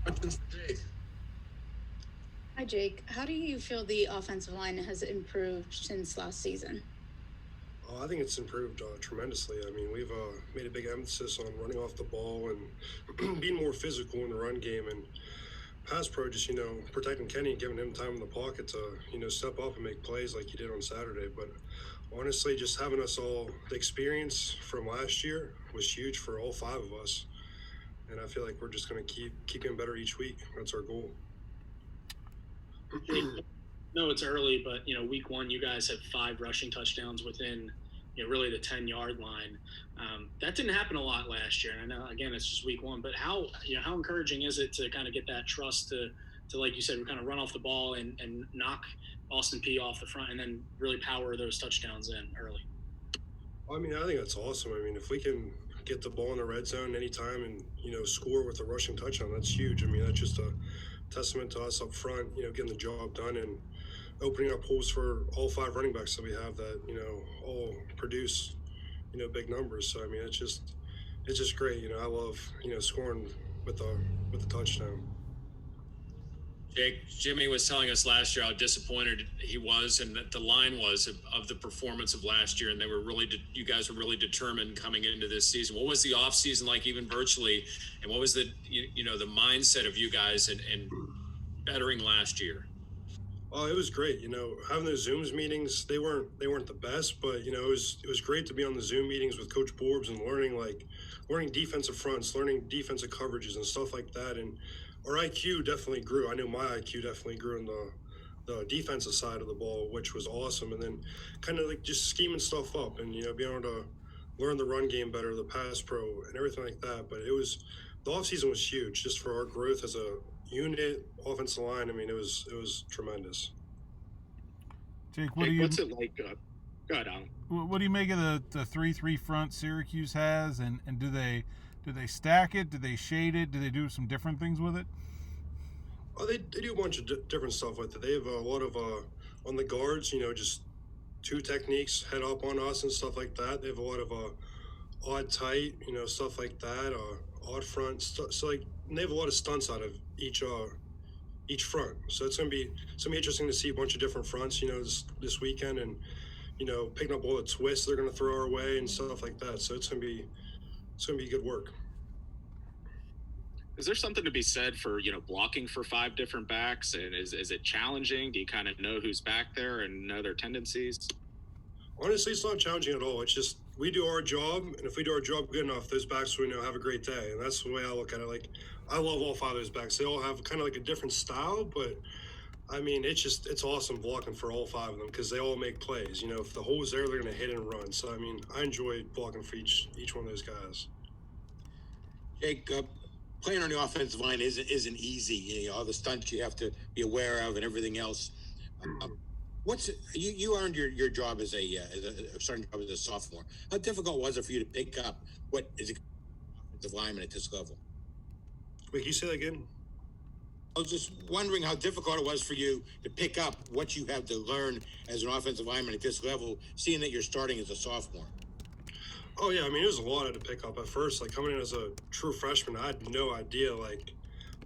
Questions for Jake? Hi, Jake. How do you feel the offensive line has improved since last season? I think it's improved tremendously. I mean, we've made a big emphasis on running off the ball and being more physical in the run game and pass pro. Just protecting Kenny and giving him time in the pocket to step up and make plays like he did on Saturday. But honestly, just having us all the experience from last year was huge for all five of us, and I feel like we're just going to keep getting better each week. That's our goal. No, it's early, but week one, you guys have 5 rushing touchdowns within really the 10-yard line. That didn't happen a lot last year. And I know, again, it's just week one, but how encouraging is it to kind of get that trust to like you said, we kind of run off the ball and knock Austin Peay off the front and then really power those touchdowns in early? I mean, I think that's awesome. I mean, if we can get the ball in the red zone anytime and score with a rushing touchdown, that's huge. I mean, that's just a testament to us up front, getting the job done and opening up holes for all 5 running backs that we have that all produce big numbers. So I mean, it's just great. I love scoring with the touchdown. Jake, Jimmy was telling us last year how disappointed he was and that the line was of the performance of last year, and they were you guys were really determined coming into this season. What was the off season like, even virtually, and what was the the mindset of you guys and bettering last year? Oh, it was great. Having those Zooms meetings, they weren't the best, but it was great to be on the Zoom meetings with Coach Borbs and learning defensive fronts, learning defensive coverages and stuff like that. And our IQ definitely grew. I know my IQ definitely grew in the defensive side of the ball, which was awesome. And then kind of like just scheming stuff up and being able to learn the run game better, the pass pro, and everything like that. But the offseason was huge just for our growth as a unit, offensive line. I mean, it was tremendous. Jake, what's it like? Go ahead, Alan. What do you make of the 3-3 front Syracuse has, and do they stack it? Do they shade it? Do they do some different things with it? Oh, they do a bunch of different stuff with it. They have a lot of on the guards, just 2 techniques, head up on us and stuff like that. They have a lot of odd tight, stuff like that, odd front. So like they have a lot of stunts out of each front. So it's gonna be interesting to see a bunch of different fronts, this weekend, and picking up all the twists they're gonna throw our way and stuff like that. So it's gonna be good work. Is there something to be said for blocking for 5 different backs, and is it challenging? Do you kind of know who's back there and know their tendencies? Honestly, it's not challenging at all. It's just we do our job, and if we do our job good enough, those backs will have a great day. And that's the way I look at it. Like, I love all 5 of those backs. They all have kind of like a different style, but I mean, it's awesome blocking for all 5 of them because they all make plays. If the hole is there, they're going to hit and run. So I mean, I enjoy blocking for each one of those guys. Jake, playing on the offensive line isn't easy. All the stunts you have to be aware of and everything else. You earned your job as a starting job as a sophomore. How difficult was it for you to pick up what is an offensive lineman at this level? Wait, can you say that again? I was just wondering how difficult it was for you to pick up what you have to learn as an offensive lineman at this level, seeing that you're starting as a sophomore. Oh yeah, I mean, it was a lot I had to pick up at first. Like, coming in as a true freshman, I had no idea like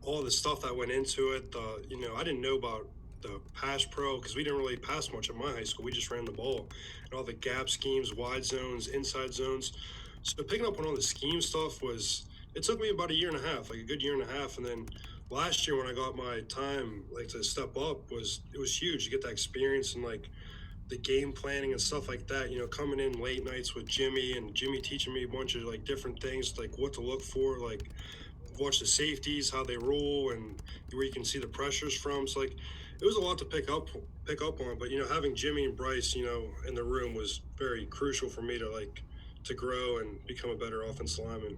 all the stuff that went into it. I didn't know about the pass pro because we didn't really pass much at my high school. We just ran the ball and all the gap schemes, wide zones, inside zones. So picking up on all the scheme stuff it took me about a year and a half, like a good year and a half. And then last year when I got my time like to step up, it was huge to get that experience and like the game planning and stuff like that, coming in late nights with Jimmy and Jimmy teaching me a bunch of like different things, like what to look for, like watch the safeties, how they roll, and where you can see the pressures from. So like it was a lot to pick up on, but having Jimmy and Bryce, in the room was very crucial for me to grow and become a better offensive lineman.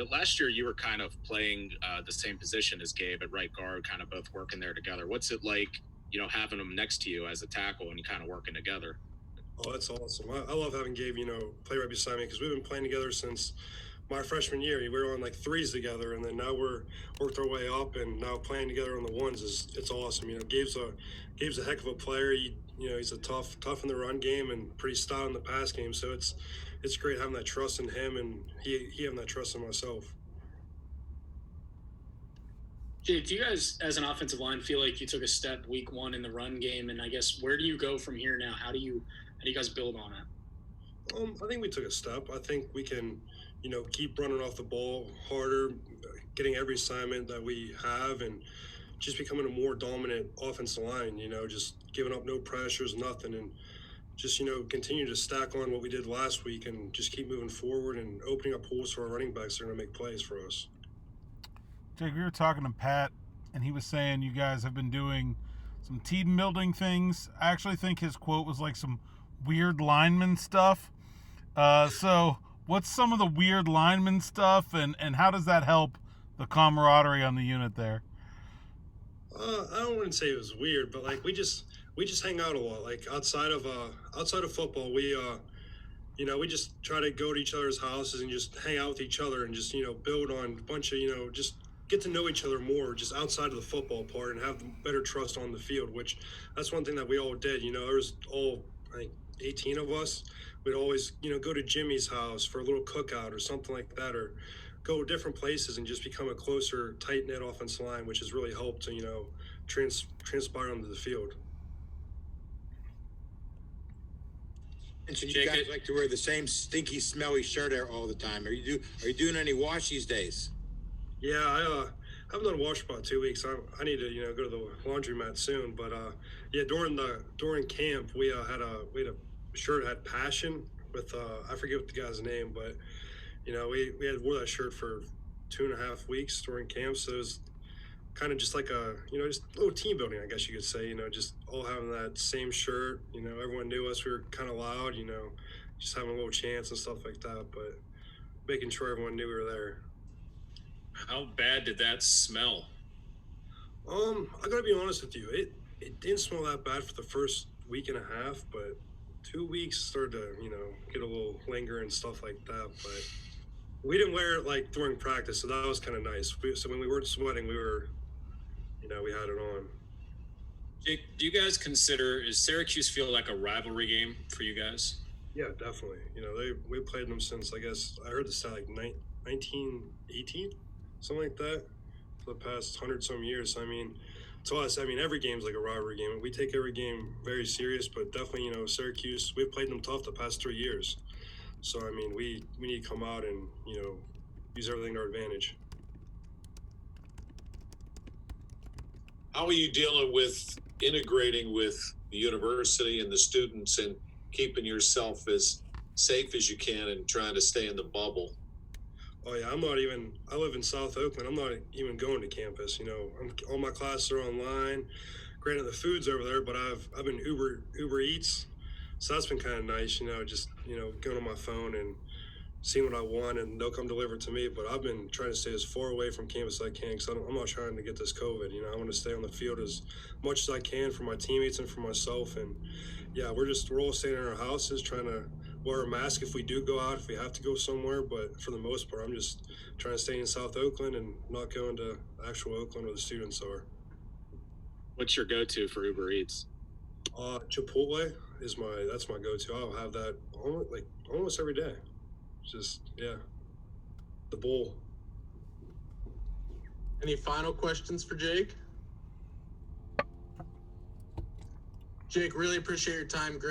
Last year you were kind of playing the same position as Gabe at right guard, kind of both working there together. What's it like, having them next to you as a tackle and kind of working together? Oh, that's awesome. I love having Gabe, play right beside me because we've been playing together since my freshman year. We were on like 3s together, and then now we're worked our way up, and now playing together on the 1s it's awesome. Gabe's a heck of a player. He's a tough in the run game and pretty stout in the pass game. So it's great having that trust in him, and he having that trust in myself. Jake, do you guys, as an offensive line, feel like you took a step week 1 in the run game? And I guess where do you go from here now? How do you guys build on it? I think we took a step. I think we can, keep running off the ball harder, getting every assignment that we have, and just becoming a more dominant offensive line. Just giving up no pressures, nothing, and just continue to stack on what we did last week, and just keep moving forward and opening up holes for our running backs that are going to make plays for us. Jake, we were talking to Pat, and he was saying you guys have been doing some team building things. I actually think his quote was like some weird lineman stuff. So what's some of the weird lineman stuff, and how does that help the camaraderie on the unit there? I wouldn't say it was weird, but like we just hang out a lot. Like outside of football, we just try to go to each other's houses and just hang out with each other and just build on a bunch of just get to know each other more just outside of the football part and have better trust on the field, which that's one thing that we all did. There was all, I think, 18 of us. We'd always, go to Jimmy's house for a little cookout or something like that, or go different places and just become a closer, tight-knit offensive line, which has really helped to, transpire onto the field. And so you guys like to wear the same stinky, smelly shirt all the time. Are you doing any wash these days? Yeah, I haven't done a wash for about 2 weeks. I need to go to the laundromat soon. But yeah, during camp we had a shirt that had passion with I forget what the guy's name, but we had wore that shirt for 2.5 weeks during camp. So it was kind of just like a just a little team building, I guess you could say. Just all having that same shirt. Everyone knew us. We were kind of loud. Just having a little chance and stuff like that. But making sure everyone knew we were there. How bad did that smell? I gotta be honest with you. It didn't smell that bad for the first week and a half, but 2 weeks started to, get a little linger and stuff like that. But we didn't wear it like during practice, so that was kind of nice. So when we weren't sweating, we were, we had it on. Jake, do you guys does Syracuse feel like a rivalry game for you guys? Yeah, definitely. We played them since, I guess, I heard the stat like 1918, something like that, for the past 100-some years. I mean, to us, every game's like a rivalry game. We take every game very serious, but definitely, Syracuse, we've played them tough the past 3 years. So, we need to come out and, use everything to our advantage. How are you dealing with integrating with the university and the students and keeping yourself as safe as you can and trying to stay in the bubble? Oh yeah, I live in South Oakland. I'm not even going to campus. All my classes are online. Granted, the food's over there, but I've been Uber Eats, so that's been kind of nice. Just going on my phone and seeing what I want, and they'll come deliver it to me. But I've been trying to stay as far away from campus as I can, because I'm not trying to get this COVID. I want to stay on the field as much as I can for my teammates and for myself. And yeah, we're all staying in our houses, trying to wear a mask if we do go out, if we have to go somewhere. But for the most part, I'm just trying to stay in South Oakland and not going to actual Oakland where the students are. What's your go-to for Uber Eats? Chipotle that's my go-to. I'll have that almost every day. Just, yeah, the bowl. Any final questions for Jake? Jake, really appreciate your time. Great.